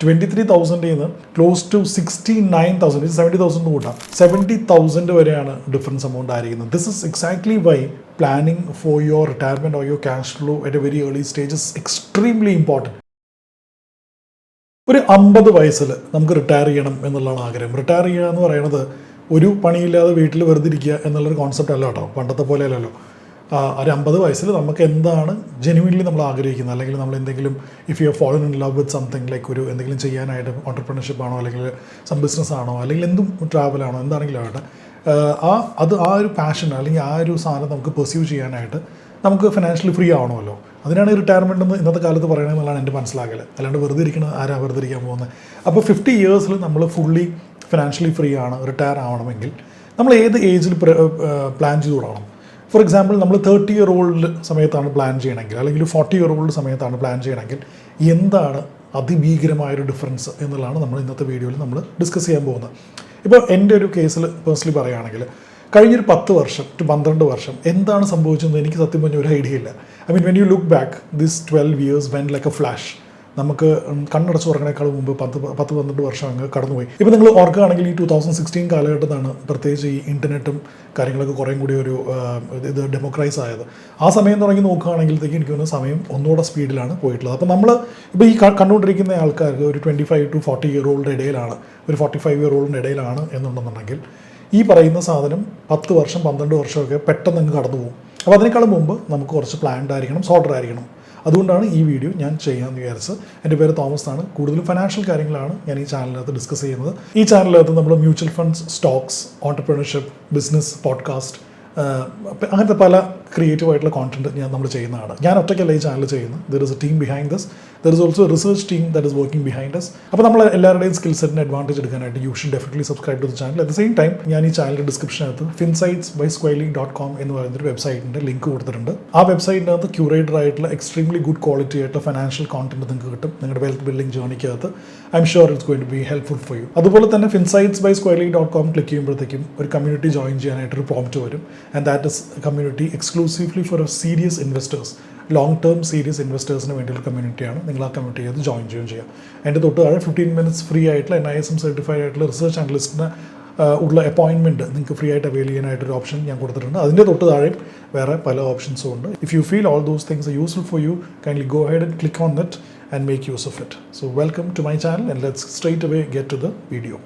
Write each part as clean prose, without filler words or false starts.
23,000 close to 69,000, 70,000 കൂട്ടാം, 70,000 വരെയാണ് difference amount ആയിരിക്കുന്നത്. This is exactly why planning for your retirement or your cash flow at a very early stage is extremely important. ഒരു 50 വയസ്സിൽ നമുക്ക് retire ചെയ്യണം എന്നുള്ളതാണ് ആഗ്രഹം. റിട്ടയർ ചെയ്യുക എന്ന് പറയുന്നത് ഒരു പണിയില്ലാതെ വീട്ടിൽ വെറുതെ ഇരിക്കുക എന്നുള്ളൊരു കോൺസെപ്റ്റ് അല്ല കേട്ടോ, പണ്ടത്തെ പോലെ അല്ലല്ലോ. ഒരു 50 വയസ്സിൽ നമുക്ക് എന്താണ് ജെന്യുവൻലി നമ്മൾ ആഗ്രഹിക്കുന്നത്, അല്ലെങ്കിൽ നമ്മൾ എന്തെങ്കിലും if you fallen in love with something like ഒരു എന്തെങ്കിലും ചെയ്യാനായിട്ട് ഓൺടർപ്രണർഷിപ്പ് ആണോ, അല്ലെങ്കിൽ സം ബിസിനസ് ആണോ, അല്ലെങ്കിൽ എന്തും ട്രാവലാണോ, എന്താണെങ്കിലും ആകട്ടെ, ആ ഒരു പാഷൻ അല്ലെങ്കിൽ ആ ഒരു സാധനം നമുക്ക് പെർസ്യൂ ചെയ്യാനായിട്ട് നമുക്ക് ഫിനാൻഷ്യലി ഫ്രീ ആവണമല്ലോ. അതിനാണ് റിട്ടയർമെൻ്റ് എന്ന് ഇന്നത്തെ കാലത്ത് പറയണമെന്നുള്ളതാണ് എൻ്റെ മനസ്സിലാക്കൽ. അല്ലാണ്ട് വെറുതെ ഇരിക്കണം, ആരാ വെറുതെ ഇരിക്കാൻ പോകുന്നത്. അപ്പോൾ 50 ഇയേഴ്സിൽ നമ്മൾ ഫുള്ളി ഫിനാൻഷ്യലി ഫ്രീ ആണ്, റിട്ടയർ ആവണമെങ്കിൽ നമ്മൾ ഏത് ഏജിൽ പ്ലാൻ ചെയ്ത് തുടങ്ങണം. ഫോർ എക്സാമ്പിൾ, നമ്മൾ 30 ഇയർ ഓൾഡ് സമയത്താണ് പ്ലാൻ ചെയ്യണമെങ്കിൽ, അല്ലെങ്കിൽ 40 ഇയർ ഓൾഡ് സമയത്താണ് പ്ലാൻ ചെയ്യണമെങ്കിൽ എന്താണ് അതിഭീകരമായൊരു ഡിഫറൻസ് എന്നുള്ളതാണ് നമ്മൾ ഇന്നത്തെ വീഡിയോയിൽ നമ്മൾ ഡിസ്കസ് ചെയ്യാൻ പോകുന്നത്. ഇപ്പോൾ എൻ്റെ ഒരു കേസിൽ പേഴ്സണലി പറയുകയാണെങ്കിൽ കഴിഞ്ഞൊരു 10 വർഷം ടു 12 വർഷം എന്താണ് സംഭവിച്ചതെന്ന് എനിക്ക് സത്യം പറഞ്ഞ ഒരു ഐഡിയ ഇല്ല. I mean when you look back this 12 years when like A flash. നമുക്ക് കണ്ണടച്ച് ഉറങ്ങണേക്കാൾ മുമ്പ് 10-12 വർഷം അങ്ങ് കടന്നുപോയി. ഇപ്പോൾ നിങ്ങൾ ഓർക്കുകയാണെങ്കിൽ ഈ 2016 കാലഘട്ടത്താണ് പ്രത്യേകിച്ച് ഈ ഇൻ്റർനെറ്റും കാര്യങ്ങളൊക്കെ കുറേയും കൂടി ഒരു ഇത് ഡെമോക്രൈസ് ആയത്. ആ സമയം തുടങ്ങി നോക്കുകയാണെങ്കിലത്തേക്ക് എനിക്ക് തോന്നുന്ന സമയം ഒന്നുകൂടെ സ്പീഡിലാണ് പോയിട്ടുള്ളത്. അപ്പോൾ നമ്മൾ ഇപ്പോൾ ഈ കണ്ടുകൊണ്ടിരിക്കുന്ന ആൾക്കാർക്ക് ഒരു 25 to 40 ഇയർ ഓൾഡ് ഇടയിലാണ്, ഒരു 45 ഇയർ ഓൾഡിൻ്റെ ഇടയിലാണ് എന്നുണ്ടെന്നുണ്ടെങ്കിൽ ഈ പറയുന്ന സാധനം 10 വർഷം 12 വർഷമൊക്കെ പെട്ടെന്ന് അങ്ങ് കടന്നു പോകും. അപ്പോൾ അതിനേക്കാളും മുമ്പ് നമുക്ക് കുറച്ച് പ്ലാൻഡ് ആയിരിക്കണം, സോർട്ടർ ആയിരിക്കണം. അതുകൊണ്ടാണ് ഈ വീഡിയോ ഞാൻ ചെയ്യാമെന്ന് വിചാരിച്ചത്. എൻ്റെ പേര് തോമസ് ആണ്. കൂടുതലും ഫിനാൻഷ്യൽ കാര്യങ്ങളാണ് ഞാൻ ഈ ചാനലിനകത്ത് ഡിസ്കസ് ചെയ്യുന്നത്. ഈ ചാനലിനകത്ത് നമ്മൾ mutual funds, stocks, entrepreneurship, business, podcast, അങ്ങനത്തെ പല ക്രിയേറ്റീവ് ആയിട്ടുള്ള കോണ്ടന്റ് നമ്മൾ ചെയ്യുന്നതാണ്. ഞാൻ ഒറ്റയ്ക്കല്ല ഈ ചാനൽ ചെയ്യുന്നത്. There is a team behind this. There is also a research team that is working behind this. അപ്പോൾ നമ്മൾ എല്ലാവരുടെയും സ്കിൽ സെറ്റിന് അഡ്വാൻറ്റേജ് എടുക്കാനായിട്ട് you should definitely subscribe to the channel. At the same time ഞാൻ ഈ ചാനലിൻ്റെ ഡിസ്ക്രിപ്ഷനകത്ത് finsightsbysquarely.com എന്ന് പറയുന്നൊരു വെബ്സൈറ്റിൻ്റെ ലിങ്ക് കൊടുത്തിട്ടുണ്ട്. ആ വെബ്സൈറ്റിനകത്ത് ക്യൂറേറ്റഡ് ആയിട്ടുള്ള എക്സ്ട്രീംലി ഗുഡ് ക്വാളിറ്റി ആയിട്ടുള്ള ഫിനാൻഷ്യൽ കോണ്ടന്റ് നിങ്ങൾക്ക് കിട്ടും. നിങ്ങളുടെ വെൽത്ത് ബിൽഡിംഗ് ജേർണിക്കകത്ത് I am sure it's going to be helpful for you. അതുപോലെ തന്നെ finsightsbysquarely.com ക്ലിക്ക് ചെയ്യുമ്പോഴത്തേക്കും ഒരു കമ്മ്യൂണിറ്റി ജോയിൻ ചെയ്യാനായിട്ടൊരു പ്രോംപ്റ്റ് വരും. And that is community exclusively for serious investors, long term serious ഇൻവെസ്റ്റേഴ്സിന് വേണ്ടിയുള്ള കമ്മ്യൂണിറ്റിയാണ്. നിങ്ങൾ ആ കമ്മ്യൂണിറ്റി ജോയിൻ ചെയ്യാം. അതിൻ്റെ തൊട്ട് താഴെ 15 minutes ഫ്രീ ആയിട്ടുള്ള NISM സർട്ടിഫൈഡ് ആയിട്ടുള്ള റിസർച്ച് അനലിസ്റ്റിന് ഉള്ള അപ്പോയിൻമെൻറ്റ് നിങ്ങൾക്ക് ഫ്രീ ആയിട്ട് അവൈൽ ചെയ്യാനായിട്ടൊരു ഓപ്ഷൻ ഞാൻ കൊടുത്തിട്ടുണ്ട്. അതിൻ്റെ തൊട്ട് താഴെയും വേറെ പല ഓപ്ഷൻസും ഉണ്ട്. If you feel all those things are useful for you, kindly go ahead and click on it and make use of it. So welcome to my channel and let's straight away get to the video.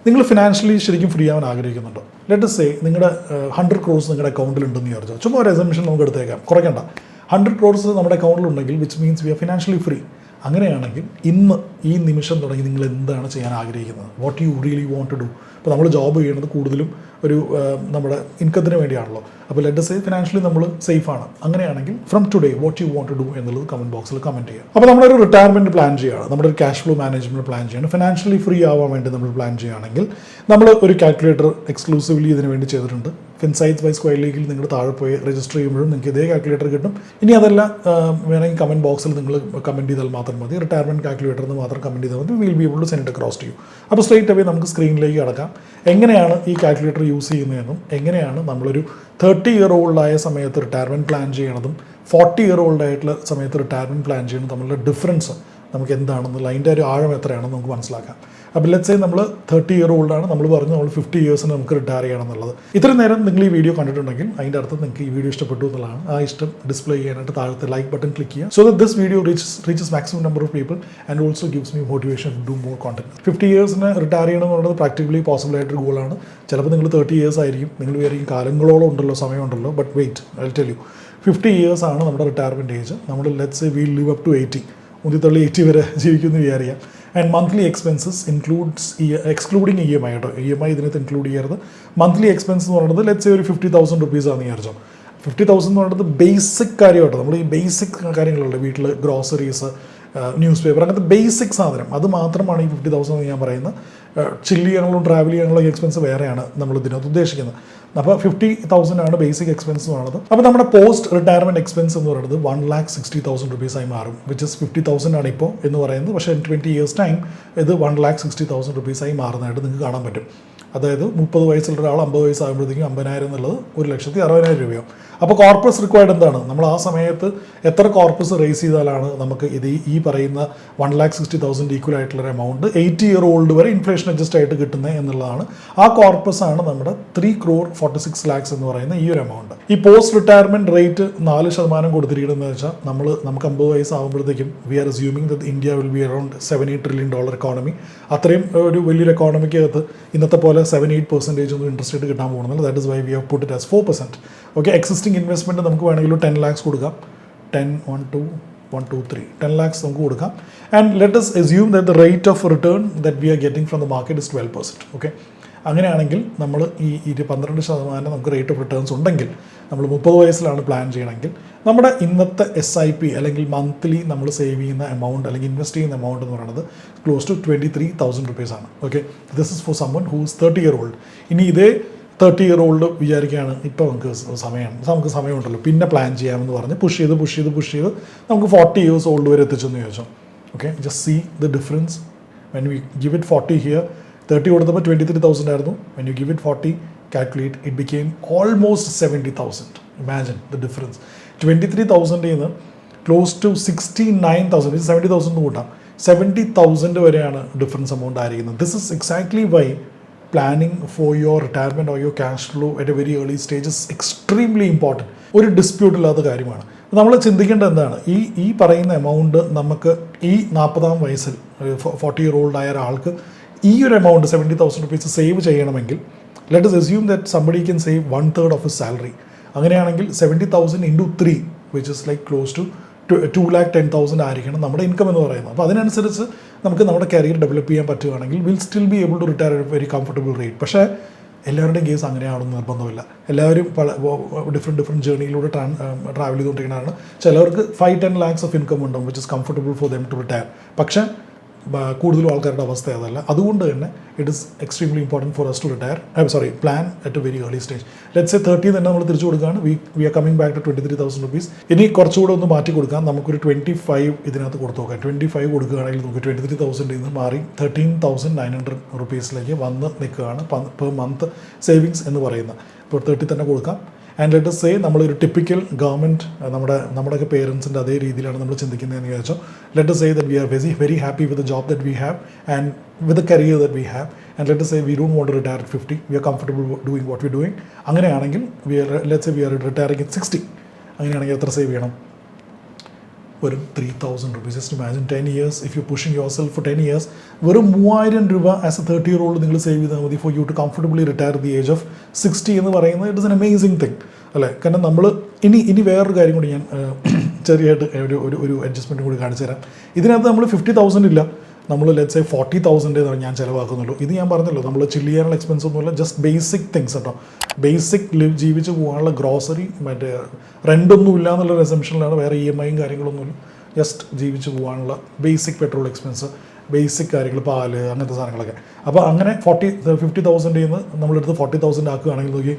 നിങ്ങൾ financially ശരിക്കും free ആവാൻ ആഗ്രഹിക്കുന്നുണ്ടോ? Let say നിങ്ങളുടെ 100 crores നിങ്ങളുടെ അക്കൗണ്ടിലുണ്ടെന്ന് വിചാരിച്ചോ. ചുമ്മാ ഒരു assumption നമുക്ക് എടുത്തേക്കാം, കുറയ്ക്കണ്ട. 100 crores നമ്മുടെ അക്കൗണ്ടിലുണ്ടെങ്കിൽ which means we are financially free. അങ്ങനെയാണെങ്കിൽ ഇന്ന് ഈ നിമിഷം തുടങ്ങി നിങ്ങൾ എന്താണ് ചെയ്യാൻ ആഗ്രഹിക്കുന്നത്? What you really want to do? ഇപ്പോൾ നമ്മൾ ജോബ് ചെയ്യുന്നത് കൂടുതലും ഒരു നമ്മുടെ ഇൻകത്തിന് വേണ്ടിയാണല്ലോ. അപ്പോൾ ലെറ്റ് സേ ഫിനാൻഷ്യലി നമ്മൾ സേഫാണ്. അങ്ങനെയാണെങ്കിൽ from today what you want to do എന്നുള്ളത് കമൻറ്റ് ബോക്സിൽ കമൻറ്റ് ചെയ്യുക. അപ്പോൾ നമ്മളൊരു റിട്ടയർമെൻറ്റ് പ്ലാൻ ചെയ്യുകയാണ്, നമ്മുടെ ഒരു ക്യാഷ് ഫ്ലോ മാനേജ്മെൻറ്റ് പ്ലാൻ ചെയ്യണം, ഫിനാൻഷ്യലി ഫ്രീ ആവാൻ വേണ്ടി നമ്മൾ പ്ലാൻ ചെയ്യുകയാണെങ്കിൽ നമ്മൾ ഒരു കാൽക്കുലേറ്റർ എക്സ്ക്ലൂസീവ്ലി ഇതിന് വേണ്ടി ചെയ്തിട്ടുണ്ട്. finsightsbysquarely നിങ്ങൾ താഴെ പോയി രജിസ്റ്റർ ചെയ്യുമ്പോഴും നിങ്ങൾക്ക് ഇതേ കാൽക്കുലേറ്റർ കിട്ടും. ഇനി അതല്ല വേണമെങ്കിൽ കമൻറ്റ് ബോക്സിൽ നിങ്ങൾ കമൻറ്റ് ചെയ്താൽ മാത്രം മതി, റിട്ടയർമെൻറ്റ് കാൽക്കുലേറ്റർ എന്ന് മാത്രം കമൻറ്റ് ചെയ്താൽ മതി. Will be able to send it across to you. അപ്പോൾ സ്ട്രേറ്റ് അവേ നമുക്ക് സ്ക്രീനിലേക്ക് കടക്കാം. എങ്ങനെയാണ് ഈ കാൽക്കുലേറ്റർ യൂസ് ചെയ്യുന്നതെന്നും എങ്ങനെയാണ് നമ്മളൊരു 30 ഇയർ ഓൾഡായ സമയത്ത് റിട്ടയർമെൻറ്റ് പ്ലാൻ ചെയ്യണതും 40 ഇയർ ഓൾഡായിട്ടുള്ള സമയത്ത് റിട്ടയർമെൻറ്റ് പ്ലാൻ ചെയ്യുന്നത് തമ്മിലുള്ള ഡിഫറൻസ് നമുക്ക് എന്താണെന്നുള്ള അതിൻ്റെ ഒരു ആഴം എത്രയാണെന്ന് നമുക്ക് മനസ്സിലാക്കാം. അപ്പോൾ ലെറ്റ്സ് സേ നമ്മൾ 30 ഇയർ ഓൾഡാണ്, നമ്മൾ പറഞ്ഞു നമ്മൾ 50 ഇയേഴ്സിന് നമുക്ക് റിട്ടയർ ചെയ്യണം എന്നുള്ളത്. ഇത്രയും നേരം നിങ്ങൾ ഈ വീഡിയോ കണ്ടിട്ടുണ്ടെങ്കിൽ അതിൻ്റെ അർത്ഥം നിങ്ങൾക്ക് ഈ വീഡിയോ ഇഷ്ടപ്പെട്ടു എന്നുള്ളതാണ്. ആ ഇഷ്ടം ഡിസ്പ്ലേ ചെയ്യാനായിട്ട് താഴത്തെ ലൈക്ക് ബട്ടൺ ക്ലിക്ക് ചെയ്യുക. So that this video reaches maximum number of people and also gives me motivation to do more content. 50 ഇയേഴ്സിന് റിട്ടയർ ചെയ്യണം എന്നുള്ളത് പ്രാക്ടിക്കലി പോസിബിൾ ആയിട്ടൊരു ഗോളാണ്. ചിലപ്പോൾ നിങ്ങൾ 30 ഇയേഴ്സ് ആയിരിക്കും, നിങ്ങൾ വിചാരിക്കും കാലങ്ങളോളം ഉണ്ടല്ലോ, സമയമുണ്ടല്ലോ. But wait, I tell you, 50 years ആണ് നമ്മുടെ റിട്ടയർമെൻറ്റ് ഏജ്. നമ്മൾ let's say will live up to 80, മുന്തിത്തള്ളി 80 വരെ ജീവിക്കുമെന്ന് വിചാരിക്കാം. And monthly expenses includes excluding EMI കേട്ടോ. EMI ഇതിനകത്ത് ഇൻക്ലൂഡ് ചെയ്യരുത്. മന്ത്ലി എക്സ്പെൻസ് എന്ന് പറയുന്നത് ലെറ്റ്സ് സേ ഒരു 50,000 rupees ആണെന്ന് വിചാരിച്ചോ. 50,000 എന്ന് പറയുന്നത് ബേസിക് കാര്യം കേട്ടോ. നമ്മൾ ഈ ബേസിക് കാര്യങ്ങളുണ്ട്, വീട്ടിൽ ഗ്രോസറീസ്, ന്യൂസ് പേപ്പർ, അങ്ങനത്തെ ബേസിക് സാധനം, അത് മാത്രമാണ് ഈ 50,000 എന്ന് ഞാൻ പറയുന്നത്. ചില്ല് ചെയ്യാനുള്ള ട്രാവൽ ചെയ്യാനുള്ള എക്സ്പെൻസ് വേറെയാണ് നമ്മൾ ഇതിനകത്ത് ഉദ്ദേശിക്കുന്നത്. അപ്പോൾ 50,000 ആണ് ബേസിക് എക്സ്പെൻസ് എന്ന് പറയുന്നത്. അപ്പോൾ നമ്മുടെ പോസ്റ്റ് റിട്ടയർമെൻറ്റ് എക്സ്പെൻസ് എന്ന് പറയുന്നത് 1,60,000 റുപ്പീസായി മാറും, വിച്ച് ഇസ് 50,000 ആണ് ഇപ്പോൾ എന്ന് പറയുന്നത്. പക്ഷേ 20 years ടൈം ഇത് 1,60,000 റുപ്പീസായി മാറുന്നതായിട്ട് നിങ്ങൾക്ക് കാണാൻ പറ്റും. അതായത് 30 വയസ്സുള്ള ഒരാൾ 50 വയസ്സാകുമ്പോഴത്തേക്കും 50,000 എന്നുള്ളത് 1,60,000 രൂപയാവും. അപ്പോൾ കോർപ്പസ് റിക്വയർഡ് എന്താണ്? നമ്മൾ ആ സമയത്ത് എത്ര കോർപ്പസ് റേസ് ചെയ്താലാണ് നമുക്ക് ഇത് ഈ പറയുന്ന 1,60,000 ഈക്വൽ ആയിട്ടുള്ള എമൗണ്ട് 80 year old വരെ ഇൻഫ്ലേഷൻ അഡ്ജസ്റ്റ് ആയിട്ട് കിട്ടുന്നത് എന്നുള്ളതാണ്. ആ കോർപ്പസ് ആണ് നമ്മുടെ 3,46 lakhs എന്ന് പറയുന്ന ഈ ഒരു എമൗണ്ട്. ഈ പോസ്റ്റ് റിട്ടയർമെൻറ്റ് റേറ്റ് 4% കൊടുത്തിരിക്കുന്നതെന്ന് വെച്ചാൽ നമുക്ക് 50 വയസ്സാകുമ്പോഴത്തേക്കും we are assuming that India will be around $7-8 trillion economy. അത്രയും ഒരു വലിയൊരു എക്കോണമിക്കകത്ത് ഇന്നത്തെ പോലെ 7-8% ഒന്നും ഇൻട്രസ്റ്റ് റേറ്റ് കിട്ടാൻ പോകുന്നില്ല. That is why we have put it as 4%. Okay, existing investment നമുക്ക് വേണമെങ്കിൽ 10 lakhs കൊടുക്കാം. 10 lakhs നമുക്ക് കൊടുക്കാം. And let us assume that the rate of return that we are getting from the market is 12%. Okay, അങ്ങനെയാണെങ്കിൽ നമ്മൾ ഈ 12% നമുക്ക് rate of returns ഉണ്ടെങ്കിൽ, നമ്മൾ 30 വയസ്സിലാണ് പ്ലാൻ ചെയ്യണമെങ്കിൽ, നമ്മുടെ ഇന്നത്തെ SIP അല്ലെങ്കിൽ മന്ത്ലി നമ്മൾ സേവ് ചെയ്യുന്ന എമൗണ്ട് അല്ലെങ്കിൽ ഇൻവെസ്റ്റ് ചെയ്യുന്ന എമൗണ്ട് എന്ന് പറയുന്നത് ക്ലോസ് ടു 23,000 rupees ആണ്. Okay, this is for someone who is 30 year old. ഇനി ഇതേ 30 year old വിചാരിക്കുകയാണ് ഇപ്പോൾ നമുക്ക് സമയമുണ്ടല്ലോ, പിന്നെ പ്ലാൻ ചെയ്യാമെന്ന് പറഞ്ഞ് പുഷ് ചെയ്ത് നമുക്ക് 40 years old വരെ എത്തിച്ചെന്ന് ചോദിച്ചോ. Okay, just see the difference. When we give it 40 here, 30 കൊടുത്തപ്പോൾ 23,000 ആയിരുന്നു. When you give it 40, calculate, it became almost 70,000. Imagine the difference. 23,000 നിന്ന് ക്ലോസ് ടു 69,000, 70,000 കൂട്ടാം, 70,000 വരെയാണ് ഡിഫറൻസ് എമൗണ്ട് ആയിരിക്കുന്നത്. This is exactly why planning for your retirement or your cash flow at a very early stage is extremely important. ഒരു dispute ഇല്ലാത്ത കാര്യമാണ്. നമ്മൾ ചിന്തിക്കേണ്ടത് എന്താണ്, ഈ പറയുന്ന എമൗണ്ട് നമുക്ക് ഈ 40-ാം വയസ്സിൽ 40 year old ആയ ഒരാൾക്ക് ഈ ഒരു എമൗണ്ട് 70,000 rupees സേവ് ചെയ്യണമെങ്കിൽ, let us assume that somebody can save 1/3 of his salary. അങ്ങനെയാണെങ്കിൽ 70,000 into 3, which is like close to 2,10,000 ആയിരിക്കണം നമ്മുടെ ഇൻകം എന്ന് പറയുന്നത്. അപ്പോൾ അതിനനുസരിച്ച് നമുക്ക് നമ്മുടെ കരിയർ ഡെവലപ്പ് ചെയ്യാൻ പറ്റുകയാണെങ്കിൽ will still be able to retire at very comfortable rate. പക്ഷേ എല്ലാവരുടെയും കേസ് അങ്ങനെയാണെന്ന് നിർബന്ധമില്ല. എല്ലാവരും ഡിഫറെൻറ്റ് ജേർണിയിലൂടെ ട്രാവൽ ചെയ്തുകൊണ്ടിരിക്കുന്നതാണ്. ചിലവർക്ക് 5-10 lakhs ഓഫ് ഇൻകം ഉണ്ടാവും, which is comfortable for them to retire. പക്ഷേ കൂടുതലും ആൾക്കാരുടെ അവസ്ഥ അതല്ല. അതുകൊണ്ട് തന്നെ it is extremely important for us to retire, plan at a very early stage. Let's say 30 തന്നെ നമ്മൾ തിരിച്ചു കൊടുക്കുകയാണ്. We are coming back to 23,000 rupees. ഇനി കുറച്ചുകൂടെ ഒന്ന് മാറ്റി കൊടുക്കാം. നമുക്കൊരു 25 ഇതിനകത്ത് കൊടുത്തു നോക്കാം. 25 കൊടുക്കുകയാണെങ്കിൽ നമുക്ക് 23,000 നിന്ന് മാറി 13,900 rupees വന്ന് നിൽക്കുകയാണ് പെർ മന്ത് സേവിങ്സ് എന്ന് പറയുന്നത്. ഇപ്പോൾ 30 തന്നെ കൊടുക്കാം. ആൻഡ് ലെറ്റ് us say നമ്മളൊരു ടിപ്പിക്കൽ ഗവൺമെൻറ് നമ്മുടെയൊക്കെ പേരൻസിൻ്റെ അതേ രീതിയിലാണ് നമ്മൾ ചിന്തിക്കുന്നതെന്ന് വിചാരിച്ചോ. Let us say that we are very happy with the job that we have and with the career that we have, and let us say we don't want to retire at 50, we are comfortable doing what we're doing. അങ്ങനെയാണെങ്കിൽ let's say we are retiring at 60. അങ്ങനെയാണെങ്കിൽ എത്ര save ചെയ്യണം? വെറും 3,000 rupees. Just imagine 10 years, if you're pushing yourself for 10 years, വെറും 3,000 രൂപ as a 30 year old നിങ്ങൾ save ചെയ്താൽ മതി for you to comfortably retire the age of 60 എന്ന് പറയുന്നത് it is an amazing thing അല്ലേ? കാരണം നമ്മൾ ഇനി വേറൊരു കാര്യം കൂടി ഞാൻ ചെറിയായിട്ട് ഒരു അഡ്ജസ്റ്റ്മെൻറ്റ് കൂടി കാണിച്ചു തരാം. ഇതിനകത്ത് നമ്മൾ 50,000 ഇല്ല, നമ്മൾ ലെറ്റ്സ് സേ 40,000 ഞാൻ ചിലവാക്കുന്നുള്ളൂ. ഇത് ഞാൻ പറഞ്ഞല്ലോ, നമ്മൾ ചില്ല് ചെയ്യാനുള്ള എക്സ്പെൻസ് ഒന്നുമില്ല, ജസ്റ്റ് ബേസിക് തിങ്സ് കേട്ടോ. ബേസിക് ജീവിച്ച് പോകാനുള്ള ഗ്രോസറി, മറ്റേ റെൻ്റൊന്നും ഇല്ല എന്നുള്ളൊരു അസംഷനിലാണ്, വേറെ EMI കാര്യങ്ങളൊന്നുമില്ല. ജസ്റ്റ് ജീവിച്ച് പോകാനുള്ള ബേസിക് പെട്രോൾ എക്സ്പെൻസ്, ബേസിക് കാര്യങ്ങൾ, പാല്, അങ്ങനത്തെ സാധനങ്ങളൊക്കെ. അപ്പോൾ അങ്ങനെ 50,000 നിന്ന് നമ്മളെടുത്ത് 40,000 ആക്കുകയാണെങ്കിൽ നോക്കി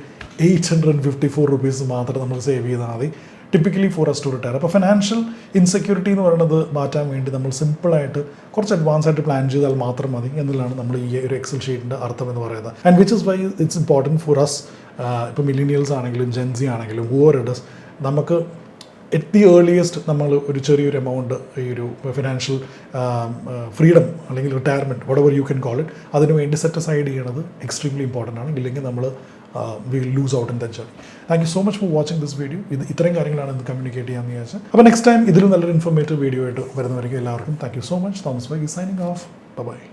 854 rupees മാത്രം നമ്മൾ സേവ് ചെയ്താൽ മതി typically for us to retire. അപ്പോൾ ഫിനാൻഷ്യൽ ഇൻസെക്യൂരിറ്റി എന്ന് പറയുന്നത് മാറ്റാൻ വേണ്ടി നമ്മൾ സിമ്പിളായിട്ട് കുറച്ച് അഡ്വാൻസ് ആയിട്ട് പ്ലാൻ ചെയ്താൽ മാത്രം മതി എന്നുള്ളതാണ് നമ്മൾ ഈ ഒരു എക്സൽ ഷീറ്റിൻ്റെ അർത്ഥം എന്ന് പറയുന്നത്. And which is why it's important for us, ഇപ്പോൾ മില്ലേനിയൽസ് ആണെങ്കിലും ജെൻസി ആണെങ്കിലും ഹൂവർ ഇറ്റ് ഇസ്, നമുക്ക് അറ്റ് ദി ഏർലിയസ്റ്റ് നമ്മൾ ഒരു ചെറിയൊരു എമൗണ്ട് ഈ ഒരു ഫിനാൻഷ്യൽ ഫ്രീഡം അല്ലെങ്കിൽ retirement whatever you can call it, അതിന് വേണ്ടി സെറ്റ് അസൈഡ് ചെയ്യണത് എക്സ്ട്രീംലി ഇമ്പോർട്ടൻ്റ് ആണ്. ഇല്ലെങ്കിൽ നമ്മൾ we will lose out in that journey. Thank you so much for watching this video. ഇത്രയും കാര്യങ്ങളാണ് ഇന്ന് കമ്മ്യൂണിക്കേറ്റ് ചെയ്യാമെന്ന് വിചാരിച്ചത്. അപ്പോൾ നെക്സ്റ്റ് ടൈം ഇതിലും നല്ലൊരു ഇൻഫോർമേറ്റീവ് വീഡിയോ ആയിട്ട് വരുന്നവരെയും എല്ലാവർക്കും thank you so much. Thomas Verghese signing off. Bye bye.